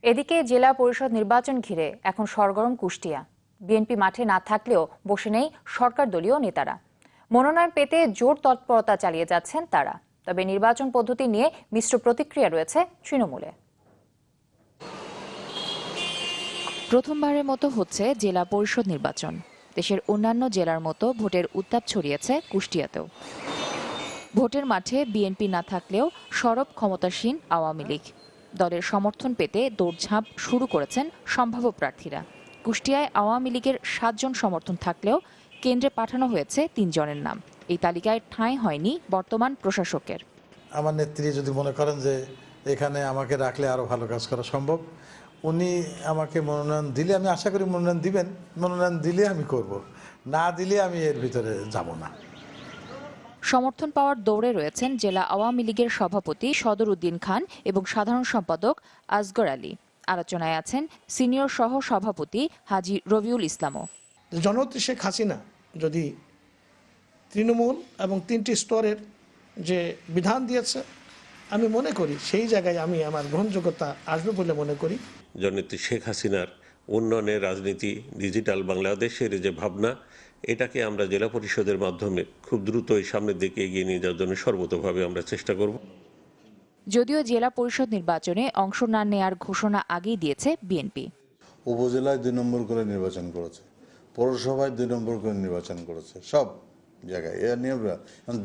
এদিকে জেলা পরিষদ নির্বাচন ঘিরে এখন সরগরম কুষ্টিয়া। বিএনপি মাঠে না থাকলেও বসে নেই সরকার দলীয় নেতারা। মনোনয়ন পেতে জোর তৎপরতা চালিয়ে যাচ্ছেন তারা। তবে নির্বাচন পদ্ধতি নিয়ে মিশ্র প্রতিক্রিয়া রয়েছে তৃণমূলে। প্রথমবারের মতো হচ্ছে জেলা পরিষদ নির্বাচন। দেশের অন্যান্য জেলার মতো ভোটের উত্তাপ ছড়িয়েছে কুষ্টিয়াতেও। ভোটের মাঠে বিএনপি না থাকলেও সরব ক্ষমতাসীন আওয়ামী লীগ। দলের সমর্থন পেতে দৌড়ঝাঁপ শুরু করেছেন সম্ভাব্য প্রার্থীরা। কুষ্টিয়ায় আওয়ামী লীগের 7 জন সমর্থন থাকলেও কেন্দ্রে পাঠানো হয়েছে 3 জনের নাম। এই তালিকায় ঠাঁই হয়নি বর্তমান প্রশাসকের। আমার নেত্রী যদি মনে করেন যে এখানে আমাকে রাখলে আরো ভালো কাজ করা সম্ভব, উনি আমাকে মনোনয়ন দিলে, আমি আশা করি মনোনয়ন দিবেন, মনোনয়ন দিলে আমি করব, না দিলে আমি এর ভিতরে যাব না। সমর্থন পাওয়ার দৌড়ে রয়েছেন জেলা আওয়ামী লীগের সভাপতি সদর উদ্দিন খান এবং সাধারণ সম্পাদক আসগর আলী। আলোচনায় আছেন সিনিয়র সহ সভাপতি হাজী রবিউল ইসলামও। জননেত্রী শেখ হাসিনা যদি তৃণমূল এবং 3টি স্তরের যে বিধান দিয়েছে, আমি মনে করি সেই জায়গায় আমি আমার গ্রহণযোগ্যতা আসবে বলে মনে করি। জননেত্রী শেখ হাসিনার উন্নয়নের রাজনীতি, ডিজিটাল বাংলাদেশের যে ভাবনা, এটাকে আমরা জেলা পরিষদের মাধ্যমে খুব দ্রুত সামনের দিকে এগিয়ে নিয়ে যাওয়ার জন্য সর্বতোভাবে আমরা চেষ্টা করব। যদিও জেলা পরিষদ নির্বাচনে অংশ না নেয়ার ঘোষণা আগেই দিয়েছে বিএনপি। উপজেলায় 2 নম্বর করে নির্বাচন করেছে, পৌরসভায় 2 নম্বর করে নির্বাচন করেছে, সব জায়গায়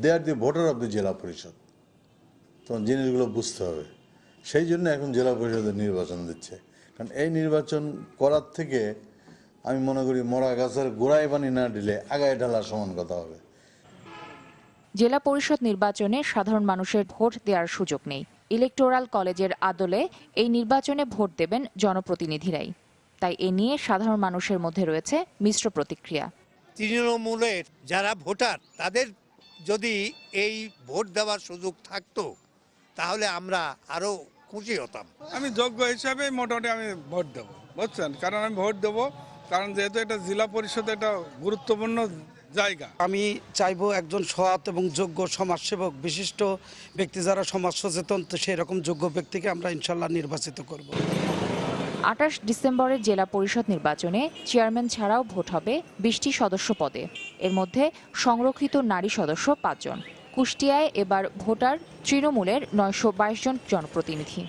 দে আর দি ভোটার অব দি জেলা পরিষদ। তখন জিনিসগুলো বুঝতে হবে, সেই জন্য এখন জেলা পরিষদের নির্বাচন দিচ্ছে। কারণ এই নির্বাচন করার থেকে আমি মনে করি মরা গাছের গোড়ায় পানি না দিলে আগায় ঢালার সমান কথা হবে। জেলা পরিষদ নির্বাচনে সাধারণ মানুষের ভোট দেওয়ার সুযোগ নেই। ইলেকটোরাল কলেজের আদলে এই নির্বাচনে ভোট দেবেন জনপ্রতিনিধিরাই। তাই এ নিয়ে সাধারণ মানুষের মধ্যে রয়েছে মিশ্র প্রতিক্রিয়া। তৃণমূলের যারা ভোটার, তাদের যদি এই ভোট দেওয়ার সুযোগ থাকতো তাহলে আমরা আরো খুশি হতাম। আমি যোগ্য হিসাবে মোটামুটি আমি ভোট দেবো, বুঝছেন। কারণ আমি ভোট দেবো কারণ যেহেতু এটা জেলা পরিষদ, এটা গুরুত্বপূর্ণ জায়গা। আমি চাইবো একজন সৎ এবং যোগ্য সমাজসেবক, বিশিষ্ট ব্যক্তি যারা সমাজ সচেতন, তো সেই রকম যোগ্য ব্যক্তিকে আমরা ইনশাল্লাহ নির্বাচিত করব। 28 ডিসেম্বরের জেলা পরিষদ নির্বাচনে চেয়ারম্যান ছাড়াও ভোট হবে 20টি সদস্য পদে। এর মধ্যে সংরক্ষিত নারী সদস্য 5 জন। কুষ্টিয়ায় এবার ভোটার তৃণমূলের 922 জন জনপ্রতিনিধি।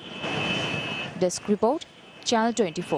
Desk report, channel 24।